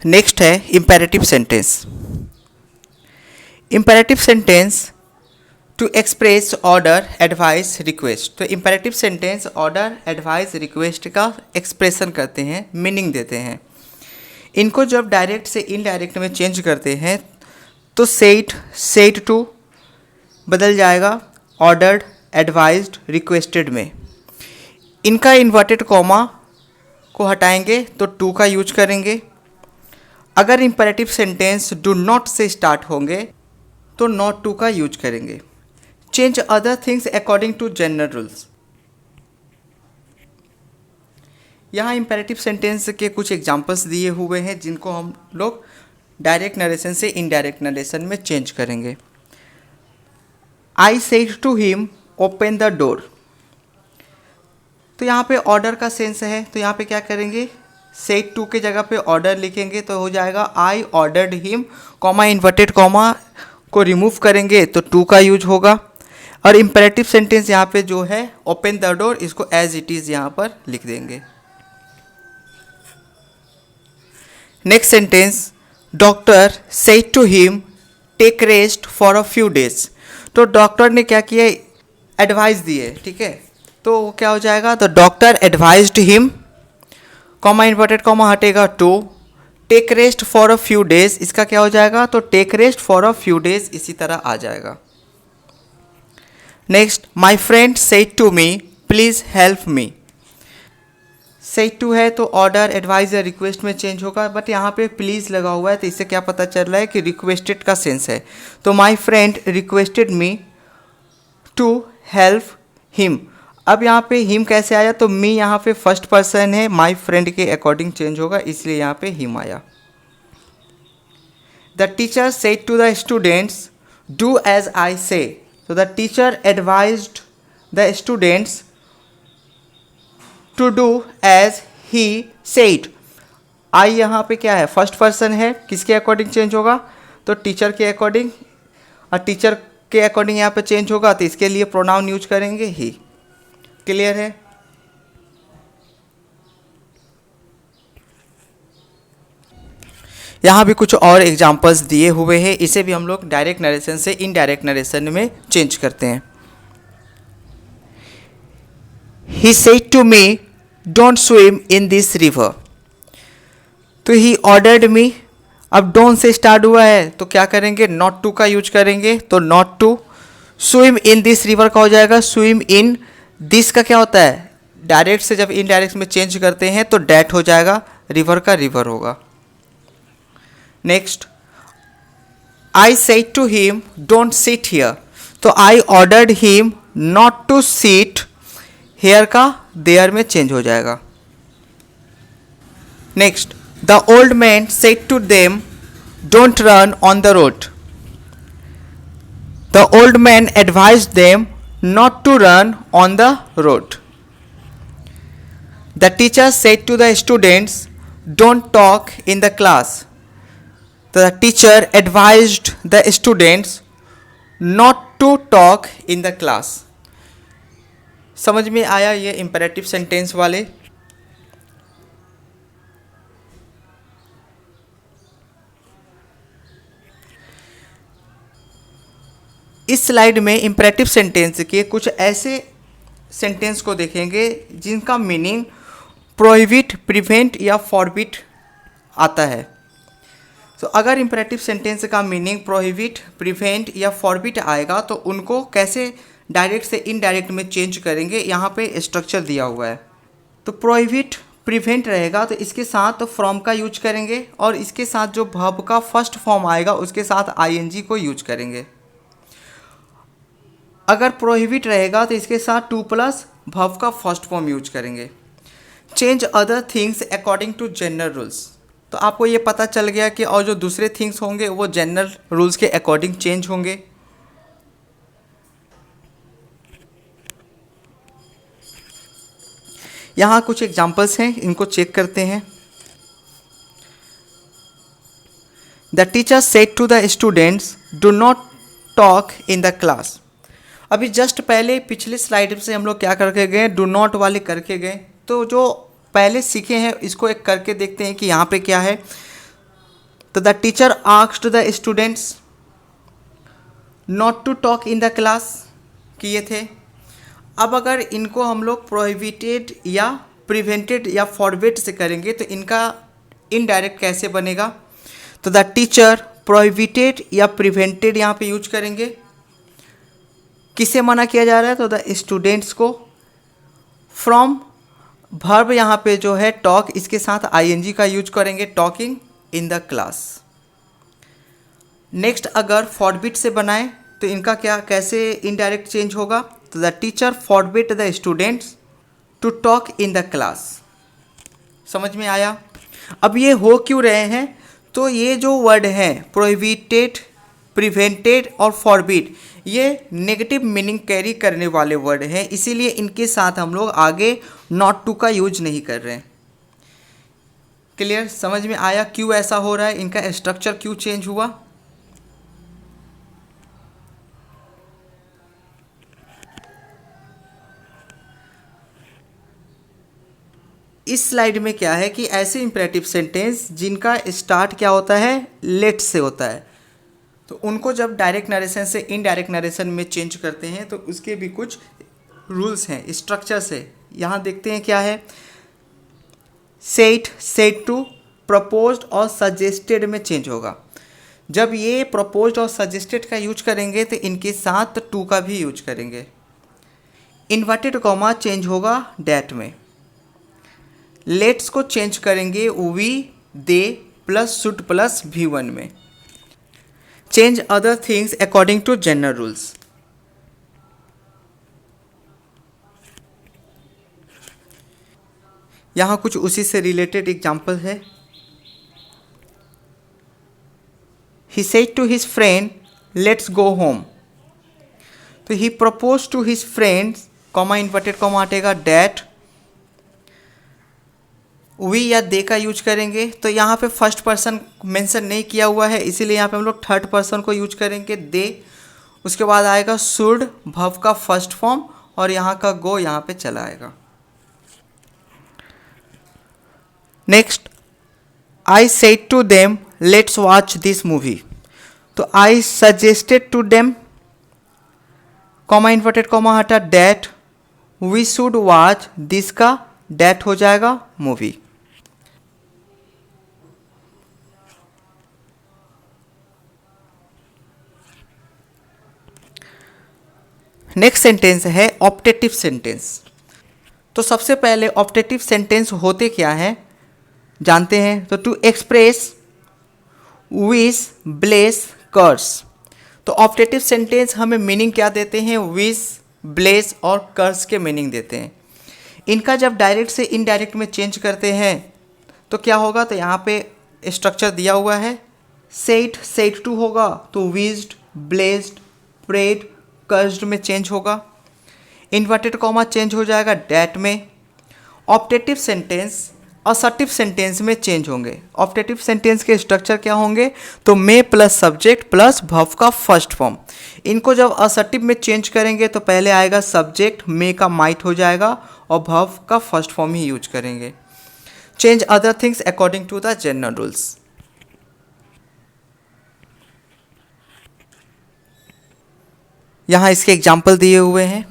Next है imperative sentence. Imperative sentence to express order, advice, request. तो imperative sentence order, advice, request का expression करते हैं, meaning देते हैं। इनको जब डायरेक्ट से इनडायरेक्ट में चेंज करते हैं तो सेड टू बदल जाएगा ऑर्डर्ड, एडवाइज्ड, रिक्वेस्टेड में। इनका इन्वर्टेड कॉमा को हटाएंगे तो टू का यूज करेंगे। अगर इम्पेरेटिव सेंटेंस डू नॉट से स्टार्ट होंगे तो नॉट टू का यूज करेंगे। Change other things according to general rules. यहाँ इम्पेरेटिव सेंटेंस के कुछ एग्जांपल्स दिए हुए हैं जिनको हम लोग डायरेक्ट नरेशन से इनडायरेक्ट नरेशन में चेंज करेंगे। I said to him open the door. तो यहाँ पे ऑर्डर का सेंस है, तो यहाँ पे क्या करेंगे, सेड टू के जगह पे ऑर्डर लिखेंगे तो हो जाएगा आई ordered him, comma inverted comma को रिमूव करेंगे तो टू का यूज होगा। और इम्पेरेटिव सेंटेंस यहाँ पे जो है ओपन द डोर, इसको एज इट इज़ यहाँ पर लिख देंगे। Next sentence, doctor said to him take rest for a few days. तो डॉक्टर ने क्या किया, एडवाइस दिए, ठीक है, तो वो क्या हो जाएगा, तो doctor advised him, comma inverted comma हटेगा to, take rest for a few days, इसका क्या हो जाएगा, तो take rest for a few days इसी तरह आ जाएगा। Next, my friend said to me please help me. Said to है तो ऑर्डर, एडवाइस या रिक्वेस्ट में चेंज होगा, बट यहाँ पे प्लीज़ लगा हुआ है तो इससे क्या पता चल रहा है कि रिक्वेस्टेड का सेंस है। तो my friend requested me to help him. अब यहाँ पे हिम कैसे आया, तो मी यहाँ पे फर्स्ट पर्सन है, माई फ्रेंड के अकॉर्डिंग चेंज होगा, इसलिए यहाँ पे हिम आया। The teacher said to the students do as I say. तो the teacher advised the students to do as he said. I यहाँ पे क्या है, फर्स्ट पर्सन है, किसके अकॉर्डिंग चेंज होगा, तो टीचर के अकॉर्डिंग, और टीचर के अकॉर्डिंग यहाँ पे चेंज होगा तो इसके लिए प्रोनाउन यूज करेंगे ही। क्लियर है। यहाँ भी कुछ और एग्जांपल्स दिए हुए हैं, इसे भी हम लोग डायरेक्ट नरेशन से इनडायरेक्ट नरेशन में चेंज करते हैं। He said to me, don't swim in this river. तो he ordered me, अब डोंट से स्टार्ट हुआ है तो क्या करेंगे, नॉट टू का यूज करेंगे, तो not to. Swim in this river का हो जाएगा स्विम इन दिस, का क्या होता है, डायरेक्ट से जब इनडायरेक्ट में चेंज करते हैं तो डैट हो जाएगा, रिवर का रिवर होगा। Next, I said to him don't sit here. तो I ordered him not to sit, here का देयर में चेंज हो जाएगा। Next, the old man said to them don't run on the road. The old man advised them not to run on the road. The teacher said to the students don't talk in the class. The teacher advised the students not to talk in the class. समझ में आया ये imperative sentence वाले। इस slide में imperative sentence के कुछ ऐसे सेंटेंस को देखेंगे जिनका मीनिंग प्रोहिबिट, प्रिवेंट या फॉरबिट आता है। तो अगर इम्पेरेटिव सेंटेंस का मीनिंग प्रोहिबिट, प्रिवेंट या फॉरबिट आएगा तो उनको कैसे डायरेक्ट से इनडायरेक्ट में चेंज करेंगे, यहाँ पे स्ट्रक्चर दिया हुआ है। तो प्रोहिबिट, प्रिवेंट रहेगा तो इसके साथ फ्रॉम का यूज करेंगे, और इसके साथ जो वर्ब का फर्स्ट फॉर्म आएगा उसके साथ आईएनजी को यूज करेंगे। अगर प्रोहिबिट रहेगा तो इसके साथ टू प्लस वर्ब का फर्स्ट फॉर्म यूज करेंगे। Change other things according to general rules. तो आपको ये पता चल गया कि और जो दूसरे थिंग्स होंगे वो जनरल रूल्स के अकॉर्डिंग चेंज होंगे। यहाँ कुछ एग्जाम्पल्स हैं, इनको चेक करते हैं। The teacher said to the students do not talk in the class. अभी जस्ट पहले पिछले स्लाइड से हम लोग क्या करके गए, डू नॉट वाले करके गए। तो जो पहले सीखे हैं इसको एक करके देखते हैं कि यहाँ पे क्या है। तो the teacher asked the students not to talk in the class किए थे। अब अगर इनको हम लोग प्रोहिबिटेड या प्रिवेंटेड या फॉरबिड से करेंगे तो इनका इनडायरेक्ट कैसे बनेगा? तो द टीचर प्रोहिबिटेड या प्रिवेंटेड यहाँ पे यूज करेंगे। किसे मना किया जा रहा है? तो द स्टूडेंट्स को। फ्रॉम वर्ब यहाँ पे जो है टॉक, इसके साथ आईएनजी का यूज करेंगे, talking in the class. Next अगर फॉरबिड से बनाएं तो इनका क्या कैसे इनडायरेक्ट चेंज होगा? तो the teacher forbid the students to talk in the class. समझ में आया? अब ये हो क्यों रहे हैं? तो ये जो वर्ड हैं प्रोहिबिटेड, प्रिवेंटेड और फॉरबिड, ये नेगेटिव मीनिंग कैरी करने वाले वर्ड हैं, इसीलिए इनके साथ हम लोग आगे नॉट टू का यूज नहीं कर रहे हैं। क्लियर? समझ में आया क्यों ऐसा हो रहा है, इनका स्ट्रक्चर क्यों चेंज हुआ? इस स्लाइड में क्या है कि ऐसे इंपरेटिव सेंटेंस जिनका स्टार्ट क्या होता है? लेट से होता है, तो उनको जब डायरेक्ट नरेशन से इनडायरेक्ट नरेशन में चेंज करते हैं तो उसके भी कुछ रूल्स हैं, स्ट्रक्चर्स है। यहाँ देखते हैं क्या है। सेड, सेड टू, प्रपोज्ड और सजेस्टेड में चेंज होगा। जब ये प्रपोज्ड और सजेस्टेड का यूज करेंगे तो इनके साथ टू का भी यूज करेंगे। इन्वर्टेड कॉमा चेंज होगा डैट में। लेट्स को चेंज करेंगे we, they plus should plus V1 में। Change other things according to general rules. यहाँ कुछ उसी से रिलेटेड एग्जाम्पल है। He said to his friend let's go home. तो he propose to his friends, comma inverted comma हटेगा, that. We या they का यूज करेंगे, तो यहाँ पे फर्स्ट पर्सन मेंशन नहीं किया हुआ है, इसीलिए यहाँ पे हम लोग थर्ड पर्सन को यूज करेंगे, दे। उसके बाद आएगा शुड, भव का फर्स्ट फॉर्म, और यहाँ का गो यहाँ पे चला आएगा। Next, I said to them let's watch this movie. तो I suggested to them, comma inverted comma हटा, that. We should watch this का डैट हो जाएगा मूवी। नेक्स्ट सेंटेंस है ऑप्टेटिव सेंटेंस। तो सबसे पहले ऑप्टेटिव सेंटेंस होते क्या हैं जानते हैं। तो टू एक्सप्रेस, विश, ब्लेस, कर्स। तो ऑप्टेटिव सेंटेंस हमें मीनिंग क्या देते हैं? विश, ब्लेस और कर्स के मीनिंग देते हैं। इनका जब डायरेक्ट से इनडायरेक्ट में चेंज करते हैं तो क्या होगा? तो यहाँ पे स्ट्रक्चर दिया हुआ है। सेड, सेड टू होगा तो विज्ड, ब्लेस्ड, प्रेड, कर्स्ड में चेंज होगा। इन्वर्टेड कॉमा चेंज हो जाएगा डैट में। ऑप्टेटिव सेंटेंस असर्टिव सेंटेंस में चेंज होंगे। ऑप्टेटिव सेंटेंस के स्ट्रक्चर क्या होंगे? तो मे प्लस सब्जेक्ट प्लस भव का फर्स्ट फॉर्म। इनको जब असर्टिव में चेंज करेंगे तो पहले आएगा सब्जेक्ट, मे का माइट हो जाएगा और भव का फर्स्ट फॉर्म ही यूज करेंगे। Change other things according to the general rules. यहाँ इसके एग्जाम्पल दिए हुए हैं।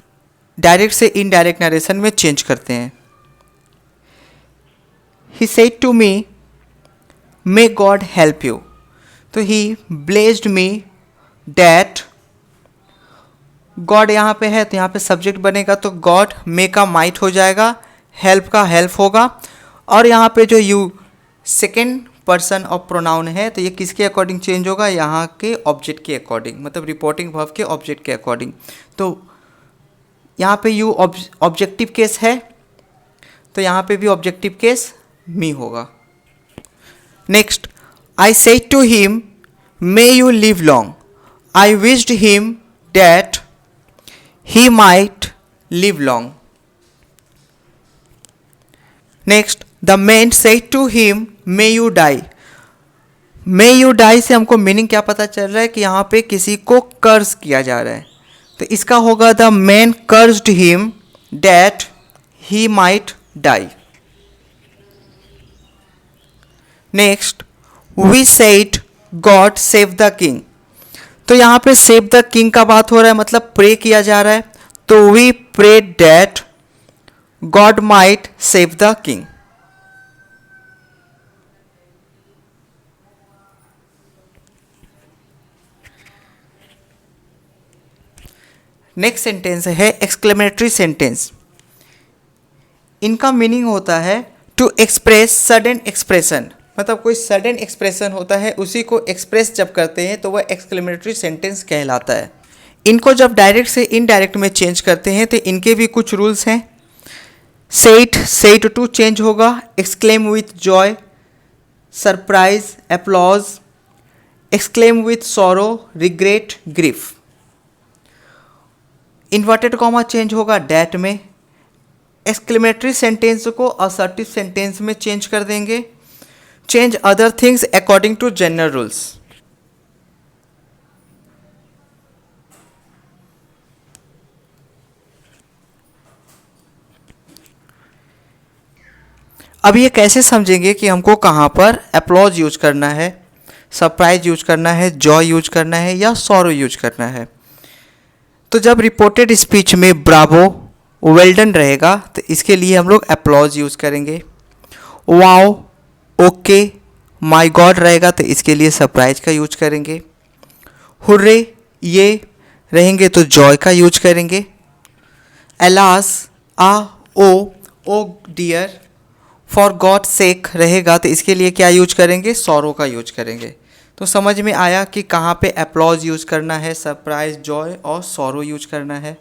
डायरेक्ट से इनडायरेक्ट नरेशन में चेंज करते हैं। He said to me, may God help you. तो he blessed me that God यहाँ पे है तो यहाँ पे सब्जेक्ट बनेगा तो God, may का माइट हो जाएगा, help का हेल्प होगा, और यहाँ पे जो you second person of pronoun है तो ये किसके अकॉर्डिंग चेंज होगा? यहाँ के ऑब्जेक्ट के अकॉर्डिंग, मतलब रिपोर्टिंग वर्ब के ऑब्जेक्ट के अकॉर्डिंग। तो यहाँ पे यू ऑब्जेक्टिव केस है तो यहाँ पे भी ऑब्जेक्टिव केस मी होगा। Next, I said to him may you live long. I wished him that he might live long. Next, the man said to him may you die. May you die से हमको meaning क्या पता चल रहा है कि यहाँ पे किसी को कर्ज किया जा रहा है, तो इसका होगा the man cursed him that he might die. Next, we said God save the king. तो यहाँ पे सेव द किंग का बात हो रहा है, मतलब प्रे किया जा रहा है। तो we prayed that God might save the king. Next sentence है एक्सक्लेमेटरी सेंटेंस। इनका मीनिंग होता है टू एक्सप्रेस सडन एक्सप्रेशन, मतलब कोई सडन एक्सप्रेशन होता है, उसी को एक्सप्रेस जब करते हैं तो वह एक्सक्लेमेटरी सेंटेंस कहलाता है। इनको जब डायरेक्ट से इनडायरेक्ट में चेंज करते हैं तो इनके भी कुछ रूल्स हैं। सेड टू चेंज होगा exclaim with joy, surprise, applause. Exclaim with sorrow, regret, grief. Inverted comma change होगा डैट में। एक्सक्लेमेटरी सेंटेंस को असर्टिव सेंटेंस में चेंज कर देंगे। Change other things according to general rules. अब ये कैसे समझेंगे कि हमको कहाँ पर एप्लॉज यूज करना है, सरप्राइज यूज करना है, जॉय यूज करना है या सॉरो यूज करना है। तो जब रिपोर्टेड स्पीच में ब्रावो, वेल डन रहेगा तो इसके लिए हम लोग एप्लॉज यूज करेंगे। वाओ, ओके, माय गॉड रहेगा तो इसके लिए सरप्राइज का यूज करेंगे। हुर्रे, ये रहेंगे तो जॉय का यूज करेंगे। Alas, oh dear, for God sake रहेगा तो इसके लिए क्या यूज करेंगे, सॉरो का यूज करेंगे। तो समझ में आया कि कहाँ पे एप्लॉज यूज करना है, सरप्राइज, जॉय और सॉरो यूज करना है।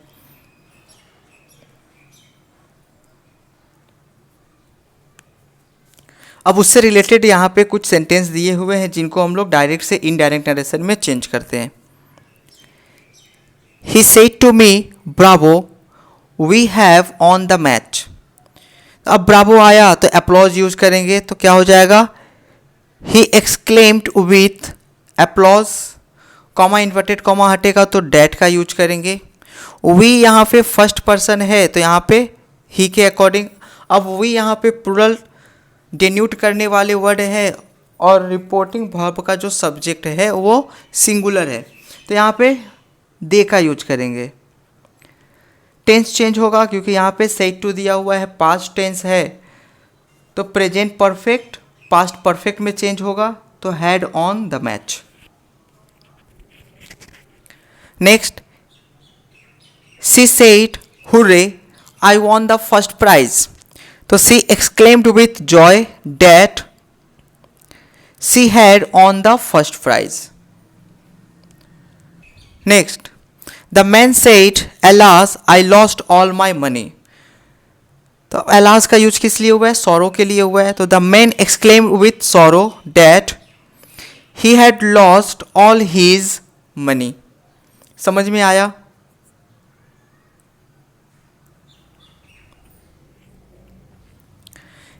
अब उससे रिलेटेड यहाँ पे कुछ सेंटेंस दिए हुए हैं जिनको हम लोग डायरेक्ट से इनडायरेक्ट नरेशन में चेंज करते हैं। He said to me bravo, we have on the match. अब ब्रावो आया तो एप्लॉज यूज करेंगे तो क्या हो जाएगा, he exclaimed with applause, comma inverted comma हटेगा तो डैट का यूज करेंगे। वी यहाँ पे फर्स्ट पर्सन है तो यहाँ पे ही के अकॉर्डिंग। अब वी यहाँ पे प्लूरल डेन्यूट करने वाले वर्ड है और रिपोर्टिंग वर्ब का जो सब्जेक्ट है वो सिंगुलर है तो यहाँ पे दे का यूज करेंगे। टेंस चेंज होगा क्योंकि यहाँ पे सेड टू दिया हुआ है, पास्ट टेंस है तो प्रेजेंट परफेक्ट पास्ट परफेक्ट में चेंज होगा तो had on the match. Next, she said hurray, I won the first prize. तो she exclaimed with joy that she had on the first prize. Next, the man said alas I lost all my money. तो alas का use किस लिए हुआ है, sorrow के लिए हुआ है। तो the man exclaimed with sorrow that he had lost all his money. समझ में आया।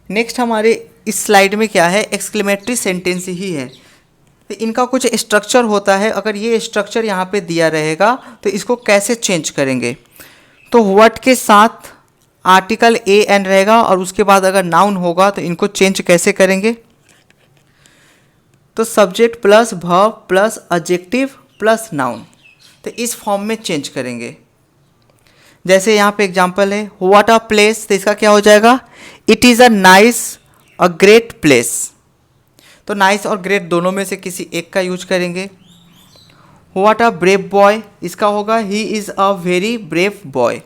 नेक्स्ट हमारे इस स्लाइड में क्या है, एक्सक्लेमेटरी सेंटेंस ही है। तो इनका कुछ स्ट्रक्चर होता है, अगर ये स्ट्रक्चर यहाँ पे दिया रहेगा तो इसको कैसे चेंज करेंगे। तो व्हाट के साथ आर्टिकल ए एन रहेगा और उसके बाद अगर नाउन होगा तो इनको चेंज कैसे करेंगे। तो subject plus verb plus adjective plus noun, तो इस फॉर्म में चेंज करेंगे। जैसे यहाँ पे एग्जांपल है व्हाट अ प्लेस, तो इसका क्या हो जाएगा, it is a nice a great place. तो नाइस और ग्रेट दोनों में से किसी एक का यूज करेंगे। व्हाट अ ब्रेव बॉय, इसका होगा he is a very brave boy.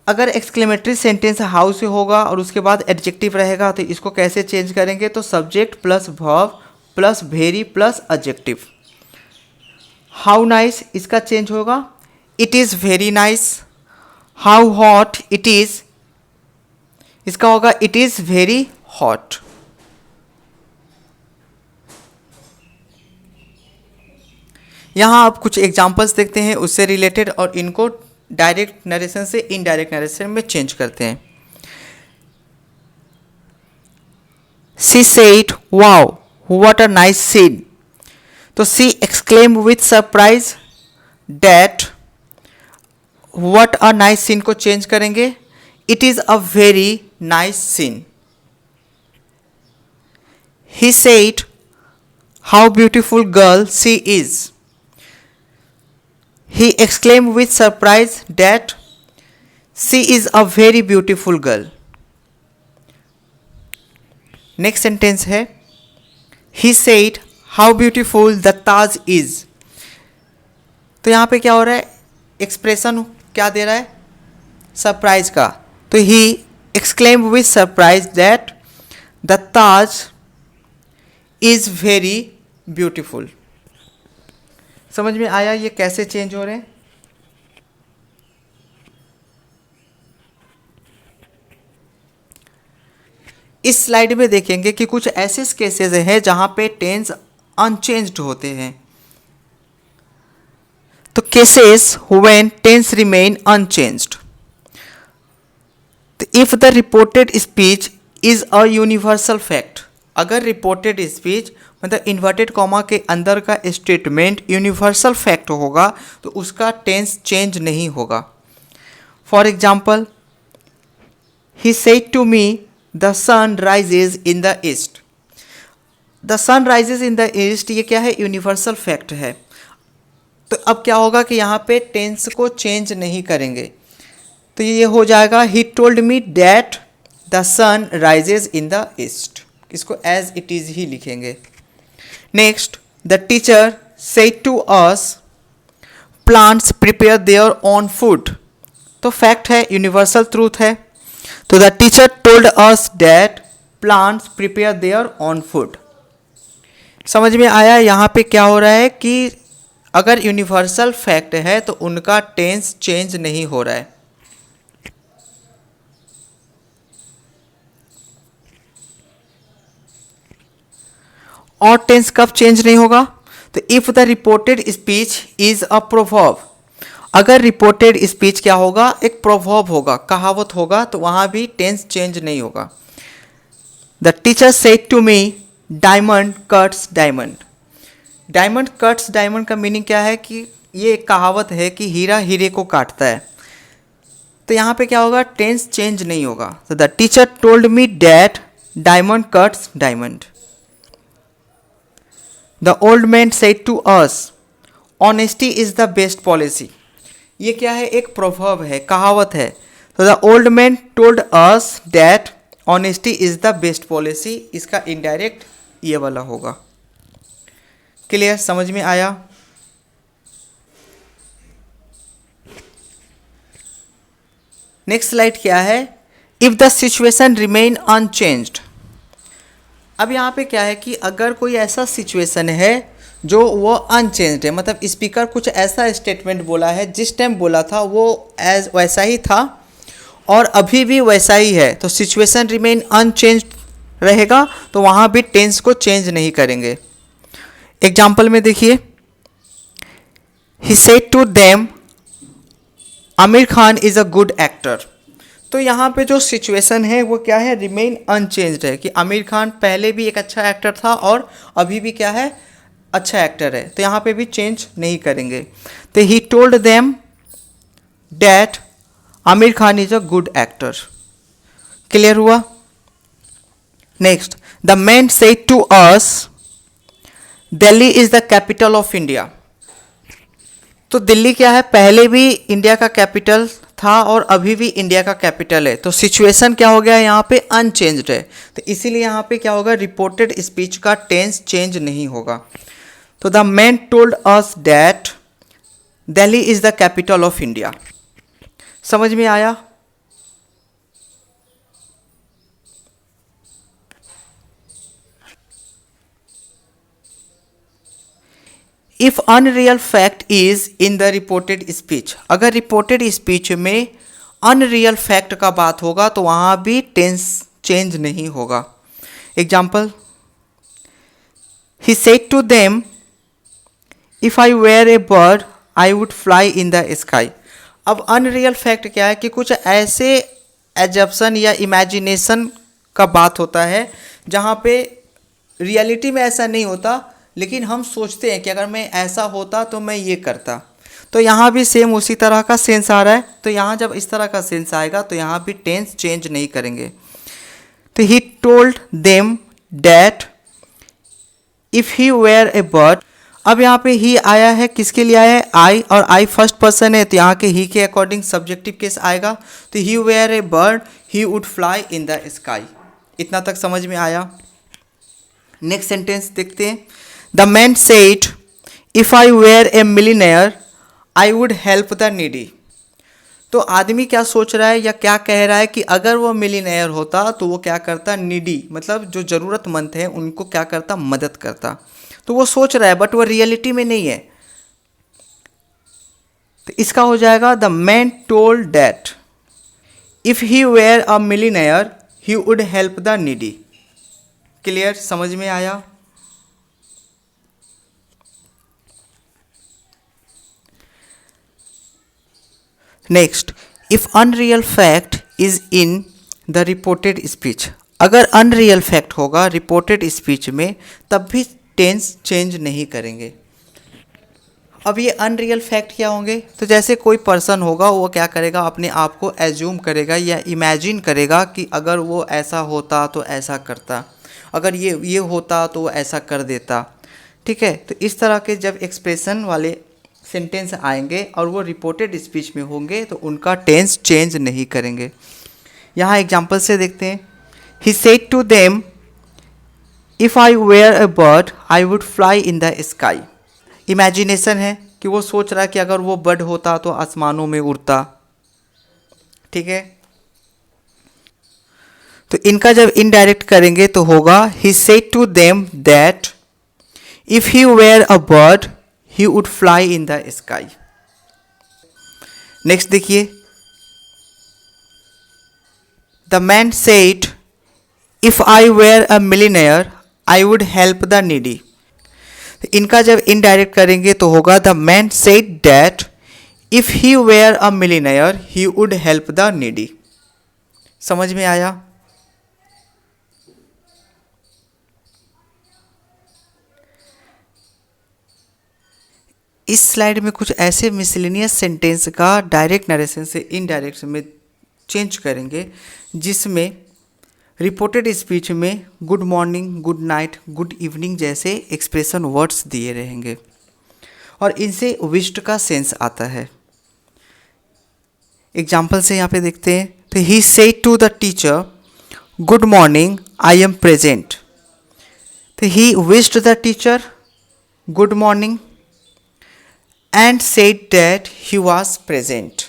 अगर एक्सक्लेमेटरी सेंटेंस हाउ से होगा और उसके बाद एडजेक्टिव रहेगा तो इसको कैसे चेंज करेंगे। तो subject plus verb plus very plus adjective. How nice, इसका चेंज होगा it is very nice. How hot it is, इसका होगा इट इज़ वेरी हॉट। यहाँ आप कुछ एग्जाम्पल्स देखते हैं उससे रिलेटेड और इनको डायरेक्ट नरेशन से इनडायरेक्ट नरेशन में चेंज करते हैं। She said wow what a nice scene. तो she exclaim with surprise that what a nice scene को चेंज करेंगे it is a very nice scene. he said how beautiful girl she is. He exclaimed with surprise that she is a very beautiful girl. Next sentence है he said how beautiful the Taj is. तो यहाँ पे क्या हो रहा है, expression क्या दे रहा है, सरप्राइज का. तो he exclaimed with surprise that the Taj is very beautiful. समझ में आया ये कैसे चेंज हो रहे हैं. इस स्लाइड में देखेंगे कि कुछ ऐसे केसेस हैं जहां पे टेंस अनचेंज्ड होते हैं. तो cases when tense remain unchanged. If the reported speech is a universal fact. अगर रिपोर्टेड स्पीच मतलब इन्वर्टेड कॉमा के अंदर का स्टेटमेंट यूनिवर्सल फैक्ट होगा तो उसका टेंस चेंज नहीं होगा. For example, he said to me the sun rises in the east. The sun rises in the east ये क्या है, यूनिवर्सल फैक्ट है. तो अब क्या होगा कि यहाँ पे टेंस को चेंज नहीं करेंगे. तो ये हो जाएगा he told me that the sun rises in the east. इसको एज इट इज ही लिखेंगे. Next, the teacher said to us plants prepare their own food. तो फैक्ट है, यूनिवर्सल ट्रूथ है. तो the teacher told us that plants prepare their own food. समझ में आया यहाँ पे क्या हो रहा है कि अगर यूनिवर्सल फैक्ट है तो उनका टेंस चेंज नहीं हो रहा है. और टेंस कब चेंज नहीं होगा, तो if the reported speech is a proverb. अगर रिपोर्टेड स्पीच क्या होगा, एक प्रोवर्ब होगा, कहावत होगा, तो वहां भी टेंस चेंज नहीं होगा. The teacher said to me diamond cuts diamond. Diamond cuts diamond का मीनिंग क्या है कि ये एक कहावत है कि हीरा हीरे को काटता है. तो यहाँ पे क्या होगा, टेंस चेंज नहीं होगा. तो the teacher told me that diamond cuts diamond. The old man said to us honesty is the best policy. ये क्या है, एक प्रोवर्ब है, कहावत है. तो the old man told us that honesty is the best policy. इसका indirect ये वाला होगा. क्लियर, समझ में आया. नेक्स्ट स्लाइड क्या है, if the situation remain unchanged. अब यहाँ पे क्या है कि अगर कोई ऐसा सिचुएशन है जो वो अनचेंज्ड है, मतलब स्पीकर कुछ ऐसा स्टेटमेंट बोला है, जिस टाइम बोला था वो एज वैसा ही था और अभी भी वैसा ही है, तो सिचुएशन रिमेन अनचेंज्ड रहेगा. तो वहाँ भी टेंस को चेंज नहीं करेंगे. एग्जाम्पल में देखिए, he said to them Aamir Khan is a good actor. तो यहाँ पे जो सिचुएशन है वो क्या है, रिमेन अनचेंज्ड है कि आमिर खान पहले भी एक अच्छा एक्टर था और अभी भी क्या है, अच्छा एक्टर है. तो यहाँ पे भी चेंज नहीं करेंगे. तो he told them that Aamir Khan is a good actor. Clear हुआ. Next, the man said to us Delhi is the capital of India. तो दिल्ली क्या है, पहले भी इंडिया का कैपिटल था और अभी भी इंडिया का कैपिटल है. तो सिचुएशन क्या हो गया, यहाँ पे अनचेंज्ड है. तो इसीलिए यहाँ पे क्या होगा, रिपोर्टेड स्पीच का टेंस चेंज नहीं होगा. तो the man told us that Delhi is the capital of India. समझ में आया. If unreal fact is in the reported speech. अगर रिपोर्टेड स्पीच में अनरियल फैक्ट का बात होगा तो वहां भी टेंस चेंज नहीं होगा. Example, he said to them if I were a bird I would fly in the sky. अब अनरियल फैक्ट क्या है कि कुछ ऐसे एजप्शन या इमेजिनेशन का बात होता है जहाँ पे रियलिटी में ऐसा नहीं होता, लेकिन हम सोचते हैं कि अगर मैं ऐसा होता तो मैं ये करता. तो यहाँ भी सेम उसी तरह का सेंस आ रहा है. तो यहाँ जब इस तरह का सेंस आएगा तो यहाँ भी टेंस चेंज नहीं करेंगे. तो he told them that if he were a bird, अब यहाँ पे ही आया है, किसके लिए आया है, आई, और आई फर्स्ट पर्सन है तो यहाँ के ही के अकॉर्डिंग सब्जेक्टिव केस आएगा। तो he were a bird he would fly in the sky. इतना तक समझ में आया। नेक्स्ट सेंटेंस देखते हैं। The man said if I were a millionaire I would help the needy. तो आदमी क्या सोच रहा है या क्या कह रहा है कि अगर वो मिलीनियर होता तो वो क्या करता, नीडी मतलब जो ज़रूरतमंद है उनको क्या करता, मदद करता। तो वो सोच रहा है बट वो रियलिटी में नहीं है। तो इसका हो जाएगा the man told that if he were a millionaire he would help the needy. Clear, समझ में आया। Next, if unreal fact is in the reported speech. अगर अनरियल फैक्ट होगा रिपोर्टेड स्पीच में तब भी टेंस चेंज नहीं करेंगे। अब ये अनरियल फैक्ट क्या होंगे, तो जैसे कोई पर्सन होगा वो क्या करेगा, अपने आप को एज्यूम करेगा या इमेजिन करेगा कि अगर वो ऐसा होता तो ऐसा करता, अगर ये होता तो वो ऐसा कर देता। ठीक है, तो इस तरह के जब एक्सप्रेशन वाले सेंटेंस आएंगे और वो रिपोर्टेड स्पीच में होंगे तो उनका टेंस चेंज नहीं करेंगे। यहाँ एग्जाम्पल से देखते हैं। He said to them if I were a bird I would fly in the sky. Imagination है कि वो सोच रहा है कि अगर वो बर्ड होता तो आसमानों में उड़ता। ठीक है, तो इनका जब इनडायरेक्ट करेंगे तो होगा he said to them that if he were a bird he would fly in the sky. Next देखिए, the man said if I were a millionaire I would help the needy. इनका जब indirect करेंगे तो होगा the man said that if he were a millionaire he would help the needy. समझ में आया। इस स्लाइड में कुछ ऐसे मिसलेनियस सेंटेंस का डायरेक्ट नरेशन से इनडायरेक्ट में चेंज करेंगे जिसमें रिपोर्टेड स्पीच में good morning, good night, good evening जैसे एक्सप्रेशन वर्ड्स दिए रहेंगे और इनसे विश्ड का सेंस आता है। एग्जाम्पल से यहाँ पे देखते हैं। तो he said to the teacher good morning I am present. तो he wished the teacher good morning and said that he was present.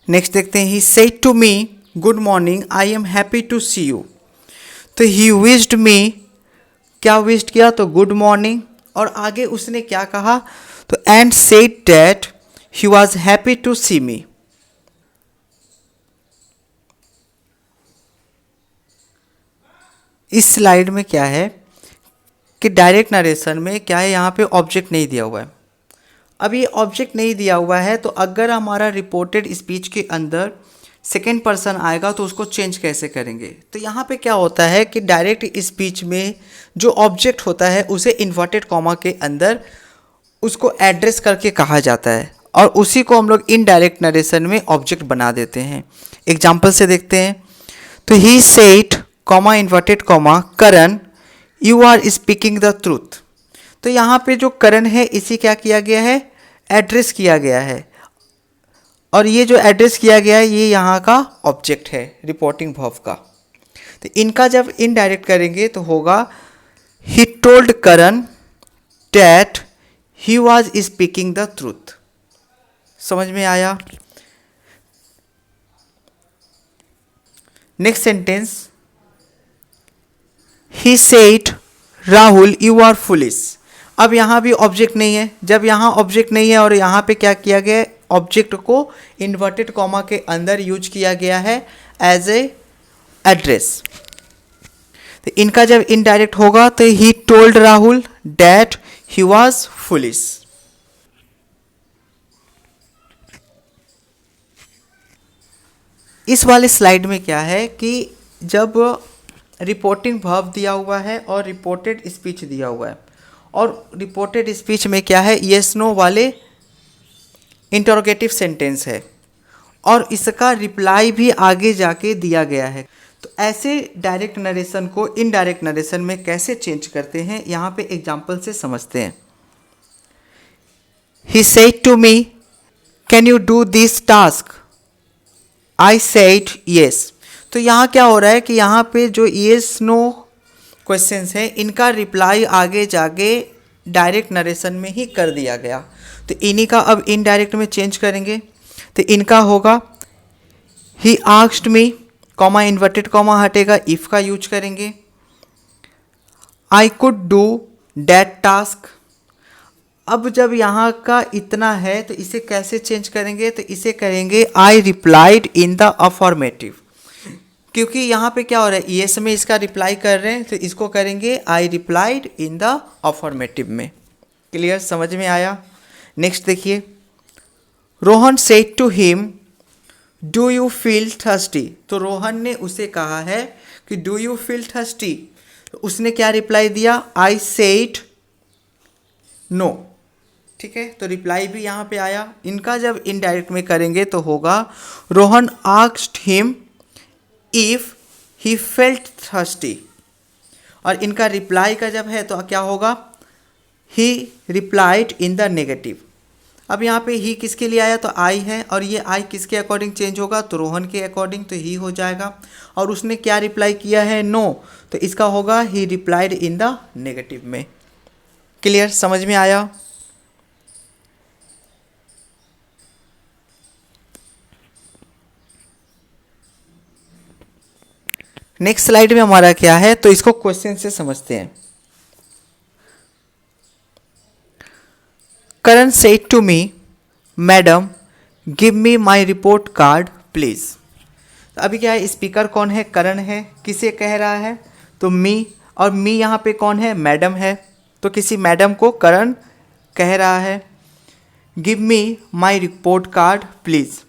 Next देखते हैं। he said to me good morning I am happy to see you। तो he wished me, क्या wished किया, तो good morning, और आगे उसने क्या कहा, तो and said that he was happy to see me। इस स्लाइड में क्या है कि डायरेक्ट नरेशन में क्या है, यहाँ पे ऑब्जेक्ट नहीं दिया हुआ है। अब ये ऑब्जेक्ट नहीं दिया हुआ है तो अगर हमारा रिपोर्टेड स्पीच के अंदर सेकेंड पर्सन आएगा तो उसको चेंज कैसे करेंगे। तो यहाँ पे क्या होता है कि डायरेक्ट स्पीच में जो ऑब्जेक्ट होता है उसे इन्वर्टेड कॉमा के अंदर उसको एड्रेस करके कहा जाता है और उसी को हम लोग इनडायरेक्ट नरेशन में ऑब्जेक्ट बना देते हैं। एग्जाम्पल से देखते हैं। तो he said comma inverted comma Karan you are speaking the truth. तो यहाँ पे जो करण है इसी क्या किया गया है, एड्रेस किया गया है, और ये जो एड्रेस किया गया है ये यहाँ का ऑब्जेक्ट है रिपोर्टिंग वर्ब का। तो इनका जब इनडायरेक्ट करेंगे तो होगा he told Karan that he was speaking the truth. समझ में आया। Next sentence, he said Rahul you are foolish. अब यहाँ भी ऑब्जेक्ट नहीं है। जब यहाँ ऑब्जेक्ट नहीं है और यहाँ पे क्या किया गया है, ऑब्जेक्ट को इन्वर्टेड कॉमा के अंदर यूज किया गया है एज ए एड्रेस। तो इनका जब इनडायरेक्ट होगा तो he told Rahul that he was foolish. इस वाले स्लाइड में क्या है कि जब रिपोर्टिंग वर्ब दिया हुआ है और रिपोर्टेड स्पीच दिया हुआ है, और रिपोर्टेड स्पीच में क्या है, येस नो वाले इंटरोगेटिव सेंटेंस है और इसका रिप्लाई भी आगे जाके दिया गया है। तो ऐसे डायरेक्ट नरेशन को इनडायरेक्ट नरेशन में कैसे चेंज करते हैं, यहाँ पे एग्जाम्पल से समझते हैं। He said to me, "Can you do this task?" I said yes. तो यहाँ क्या हो रहा है कि यहाँ पे जो yes no क्वेश्चंस हैं इनका रिप्लाई आगे जाके डायरेक्ट नरेशन में ही कर दिया गया। तो इन्हीं का अब इनडायरेक्ट में चेंज करेंगे। तो इनका होगा he asked me, comma inverted comma हटेगा, इफ का यूज करेंगे। I could do that task. अब जब यहाँ का इतना है तो इसे कैसे चेंज करेंगे, तो इसे करेंगे I replied in the affirmative, क्योंकि यहाँ पे क्या हो रहा है यस में इसका रिप्लाई कर रहे हैं, तो इसको करेंगे I replied in the affirmative में। क्लियर, समझ में आया। नेक्स्ट देखिए, Rohan said to him, do you feel thirsty. तो रोहन ने उसे कहा है कि डू यू फील थर्स्टी, तो उसने क्या रिप्लाई दिया, आई सेड नो। ठीक है, तो रिप्लाई भी यहाँ पे आया। इनका जब इनडायरेक्ट में करेंगे तो होगा Rohan asked him if he felt thirsty, और इनका रिप्लाई का जब है तो क्या होगा, ही रिप्लाइड इन द नेगेटिव। अब यहाँ पे ही किसके लिए आया, तो आई है, और ये आई किसके अकॉर्डिंग चेंज होगा, तो रोहन के अकॉर्डिंग, तो ही हो जाएगा। और उसने क्या रिप्लाई किया है, नो, तो इसका होगा ही रिप्लाइड इन द नेगेटिव में। क्लियर, समझ में आया। नेक्स्ट स्लाइड में हमारा क्या है, तो इसको क्वेश्चन से समझते हैं। Karan said to me, madam give me my report card please. तो अभी क्या है, स्पीकर कौन है, करण है, किसे कह रहा है, तो मी, और मी यहाँ पे कौन है, मैडम है, तो किसी मैडम को करण कह रहा है give me my report card please.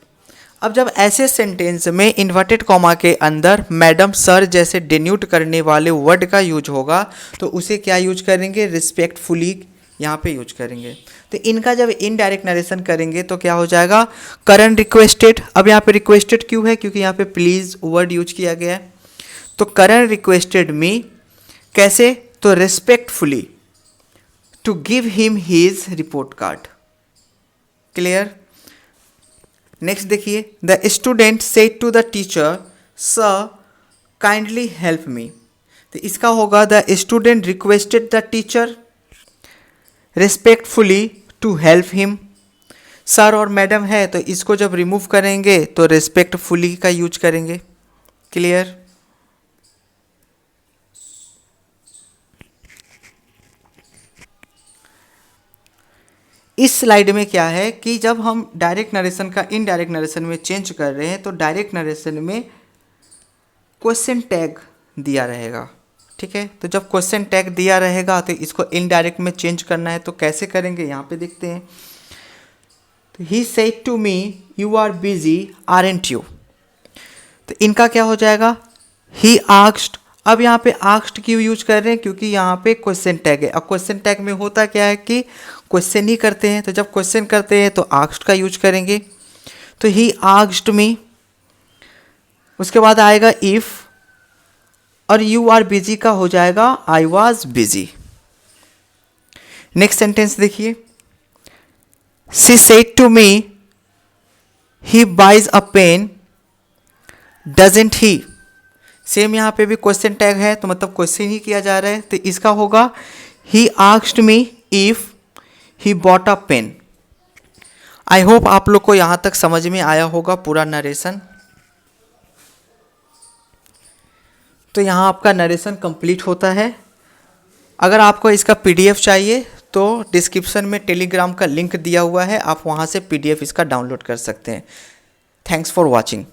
अब जब ऐसे सेंटेंस में इन्वर्टेड कॉमा के अंदर मैडम सर जैसे डिन्यूट करने वाले वर्ड का यूज होगा तो उसे क्या यूज करेंगे, रिस्पेक्टफुली यहाँ पे यूज करेंगे। तो इनका जब इनडायरेक्ट नरेशन करेंगे तो क्या हो जाएगा, करण रिक्वेस्टेड। अब यहाँ पे रिक्वेस्टेड क्यों है, क्योंकि यहाँ पे प्लीज वर्ड यूज किया गया है। तो करण रिक्वेस्टेड मी कैसे, तो respectfully to give him his report card. Clear. Next देखिए, the student said to the teacher sir kindly help me. तो इसका होगा the student requested the teacher respectfully to help him. Sir और madam है तो इसको जब रिमूव करेंगे तो रिस्पेक्टफुली का यूज करेंगे। क्लियर। इस स्लाइड में क्या है कि जब हम डायरेक्ट नरेशन का इनडायरेक्ट नरेशन में चेंज कर रहे हैं तो डायरेक्ट नरेशन में क्वेश्चन टैग दिया रहेगा। ठीक है, तो जब क्वेश्चन टैग दिया रहेगा तो इसको इनडायरेक्ट में चेंज करना है, तो कैसे करेंगे यहाँ पे देखते हैं। तो he said to me you are busy aren't you. तो इनका क्या हो जाएगा, ही आस्क्ड। अब यहाँ पे आस्क्ड क्यों यूज कर रहे हैं, क्योंकि यहाँ पे क्वेश्चन टैग है। अब क्वेश्चन टैग में होता क्या है कि क्वेश्चन ही करते हैं, तो जब क्वेश्चन करते हैं तो आस्क्ड का यूज करेंगे। तो ही आस्क्ड मी, उसके बाद आएगा इफ, और यू आर बिजी का हो जाएगा I was busy. Next sentence देखिए, she said to me he buys a pen doesn't he. Same यहाँ पे भी क्वेश्चन टैग है तो मतलब क्वेश्चन ही किया जा रहा है, तो इसका होगा he asked me if he bought a pen. I hope आप लोग को यहाँ तक समझ में आया होगा पूरा नरेशन। तो यहाँ आपका नरेशन कंप्लीट होता है। अगर आपको इसका पीडीएफ चाहिए तो डिस्क्रिप्शन में टेलीग्राम का लिंक दिया हुआ है, आप वहाँ से पीडीएफ इसका डाउनलोड कर सकते हैं। Thanks for watching.